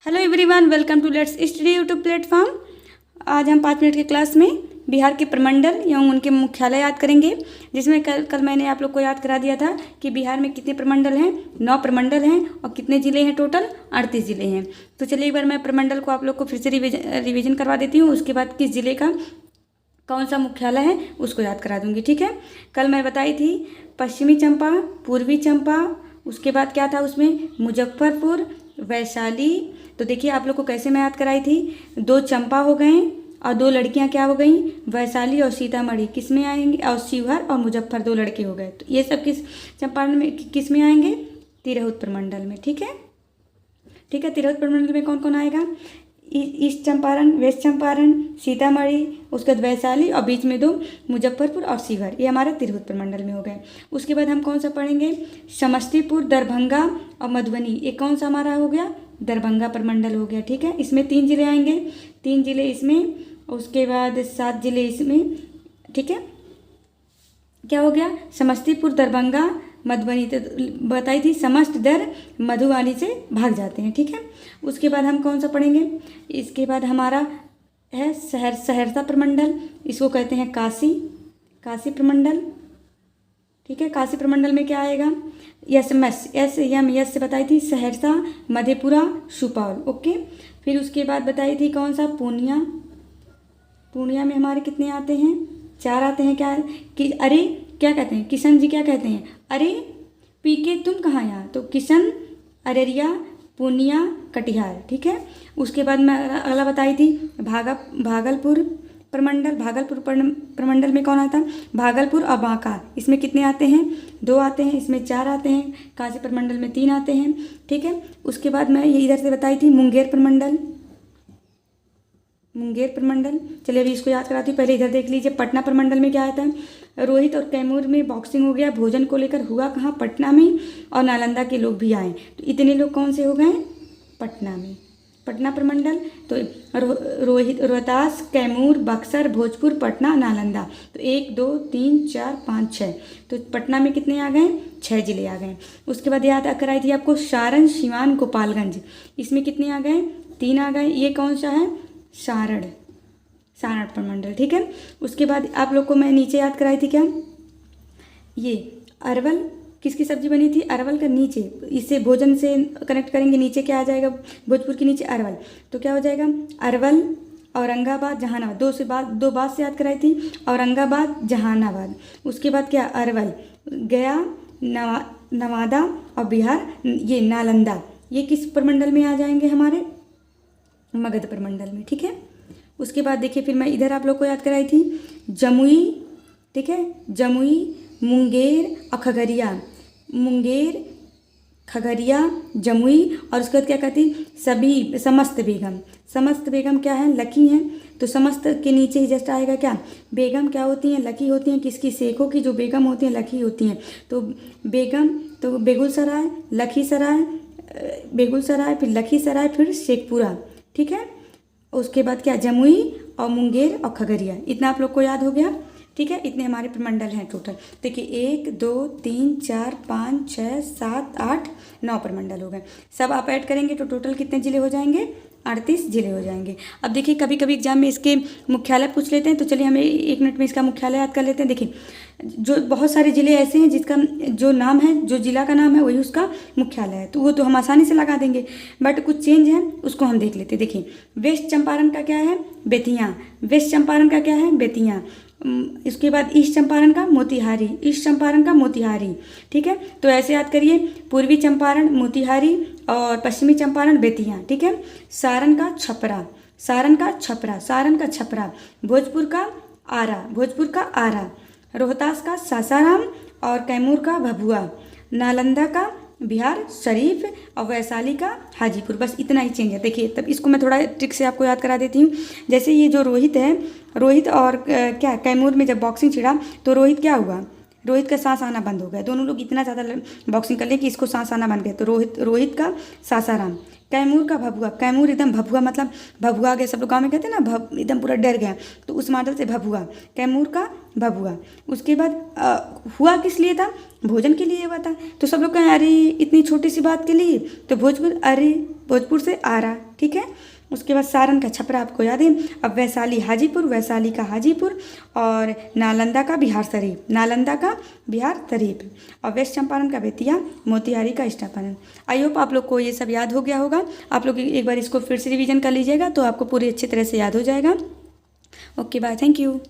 Hello everyone, welcome to let's study YouTube platform. आज हम 5 minute की क्लास में बिहार के प्रमंडल एवं उनके मुख्यालय याद करेंगे, जिसमें कल मैंने आप लोग को याद करा दिया था कि बिहार में कितने प्रमंडल हैं। 9 प्रमंडल हैं और कितने ज़िले हैं टोटल, 38 ज़िले हैं। तो चलिए एक बार मैं प्रमंडल को आप लोग को फिर से रिविजन करवा देती हूँ। उसके बाद किस ज़िले का कौन सा मुख्यालय है उसको याद करा दूँगी, ठीक है। कल मैं बताई थी पश्चिमी चंपा, पूर्वी चंपा, उसके बाद क्या था उसमें मुजफ्फरपुर, वैशाली। तो देखिए आप लोग को कैसे मैं याद कराई थी, 2 चंपा हो गए और 2 लड़कियां क्या हो गई, वैशाली और सीतामढ़ी किस में आएंगे, और शिवहर और मुजफ्फर 2 लड़के हो गए। तो ये सब किस चंपारण में किस में आएंगे, तिरहुत प्रमंडल में, ठीक है। ठीक है, तिरहुत प्रमंडल में कौन कौन आएगा, ईस्ट चंपारण, वेस्ट चंपारण, सीतामढ़ी, उसके बाद वैशाली और बीच में 2 मुजफ्फरपुर और शिवहर, ये हमारे तिरहुत प्रमंडल में हो गए। उसके बाद हम कौन सा पढ़ेंगे, समस्तीपुर, दरभंगा और मधुबनी, ये कौन सा हमारा हो गया, दरभंगा प्रमंडल हो गया, ठीक है। इसमें 3 जिले आएंगे, 3 जिले इसमें, उसके बाद 7 जिले इसमें, ठीक है। क्या हो गया, समस्तीपुर, दरभंगा, मधुबनी। तो बताई थी समस्त दर मधुवानी से भाग जाते हैं, ठीक है। उसके बाद हम कौन सा पढ़ेंगे, इसके बाद हमारा है सहरसा प्रमंडल, इसको कहते हैं काशी प्रमंडल, ठीक है। काशी प्रमंडल में क्या आएगा, यस से बताई थी सहरसा, मधेपुरा, सुपौल, ओके। फिर उसके बाद बताई थी कौन सा, पूर्णिया में हमारे कितने आते हैं, 4 आते हैं। क्या कि अरे क्या कहते हैं, किशन जी क्या कहते हैं, अरे पीके तुम कहाँ यहाँ, तो किशन, अररिया, पूर्णिया, कटिहार, ठीक है। उसके बाद मैं अगला बताई थी भागलपुर प्रमंडल में कौन आता है, भागलपुर और बांका, इसमें कितने आते हैं, 2 आते हैं, इसमें 4 आते हैं। काशी प्रमंडल में 3 आते हैं, ठीक है। उसके बाद मैं ये इधर से बताई थी मुंगेर प्रमंडल। चलिए अभी इसको याद कराती हूँ, पहले इधर देख लीजिए। पटना प्रमंडल में क्या आता है, रोहित और कैमूर में बॉक्सिंग हो गया, भोजन को लेकर हुआ कहाँ, पटना में, और नालंदा के लोग भी आए। तो इतने लोग कौन से हो गए, पटना में, पटना प्रमंडल। तो रोहतास, कैमूर, बक्सर, भोजपुर, पटना, नालंदा। तो 1 2 3 4 5 6, तो पटना में कितने आ गए, 6 जिले आ गए। उसके बाद याद कराई थी आपको सारण, सिवान, गोपालगंज, इसमें कितने आ गए, 3 आ गए। ये कौन सा है, सारण प्रमंडल, ठीक है। उसके बाद आप लोग को मैं नीचे याद कराई थी क्या, ये अरवल किसकी सब्जी बनी थी, अरवल का नीचे, इससे भोजन से कनेक्ट करेंगे, नीचे क्या आ जाएगा, भोजपुर के नीचे अरवल, तो क्या हो जाएगा, अरवल, औरंगाबाद, जहानाबाद। 2 बात से याद कराई थी, औरंगाबाद, जहानाबाद। उसके बाद क्या, अरवल, गया, नवादा और बिहार, ये नालंदा, ये किस प्रमंडल में आ जाएंगे, हमारे मगध प्रमंडल में, ठीक है। उसके बाद देखिए फिर मैं इधर आप लोग को याद कराई थी जमुई, ठीक है, जमुई, मुंगेर और खगड़िया, जमुई, और उसके बाद क्या कहती, समस्त बेगम क्या है, लकी हैं। तो समस्त के नीचे ही जस्ट आएगा क्या, बेगम क्या होती हैं, लकी होती हैं, किसकी, शेखों की जो बेगम होती हैं लकी होती हैं। तो बेगम, तो बेगूसराय, बेगूसराय, फिर लखीसराय, फिर शेखपुरा, ठीक है। उसके बाद क्या, जमुई और मुंगेर और खगड़िया, इतना आप लोग को याद हो गया, ठीक है। इतने हमारे प्रमंडल हैं टोटल। देखिए 1 2 3 4 5 6 7 8 9 प्रमंडल हो गए। सब आप ऐड करेंगे तो टोटल कितने जिले हो जाएंगे, 38 जिले हो जाएंगे। अब देखिए कभी कभी एग्जाम में इसके मुख्यालय पूछ लेते हैं, तो चलिए हमें 1 मिनट में इसका मुख्यालय याद कर लेते हैं। देखिए जो बहुत सारे ज़िले ऐसे हैं जिसका जो नाम है, जो ज़िला का नाम है वही उसका मुख्यालय है, तो वो तो हम आसानी से लगा देंगे, बट कुछ चेंज है उसको हम देख लेते हैं। देखिए वेस्ट चंपारण का क्या है, बेतिया, इसके बाद ईस्ट चंपारण का मोतिहारी, ठीक है। तो ऐसे याद करिए, पूर्वी चंपारण मोतिहारी और पश्चिमी चंपारण बेतिया, ठीक है। सारण का छपरा, भोजपुर का आरा, रोहतास का सासाराम और कैमूर का भभुआ, नालंदा का बिहार शरीफ और वैशाली का हाजीपुर। बस इतना ही चेंज है। देखिए तब इसको मैं थोड़ा ट्रिक से आपको याद करा देती हूँ। जैसे ये जो रोहित और क्या कैमूर में जब बॉक्सिंग छिड़ा, तो रोहित क्या हुआ, रोहित का सांस आना बंद हो गया। दोनों लोग इतना ज़्यादा बॉक्सिंग कर ले कि इसको सांस आना बंद गया। तो रोहित का सासाराम, कैमूर का भभुआ, कैमूर एकदम भभुआ मतलब भभुआ गया, सब लोग गाँव में कहते हैं ना, एकदम पूरा डर गया, तो उस मॉडल से भभुआ, कैमूर का भभुआ। उसके बाद हुआ किस लिए था, भोजन के लिए हुआ था। तो सब लोग कहें अरे इतनी छोटी सी बात के लिए, तो भोजपुर अरे भोजपुर से आरा, ठीक है। उसके बाद सारण का छपरा आपको याद है। अब वैशाली हाजीपुर, वैशाली का हाजीपुर, और नालंदा का बिहार शरीफ, नालंदा का बिहार शरीफ, और वेस्ट चंपारण का बेतिया, मोतिहारी का चंपारण। आई होप आप लोग को ये सब याद हो गया होगा। आप लोग एक बार इसको फिर से रिवीजन कर लीजिएगा तो आपको पूरी अच्छी तरह से याद हो जाएगा। Okay bye, thank you.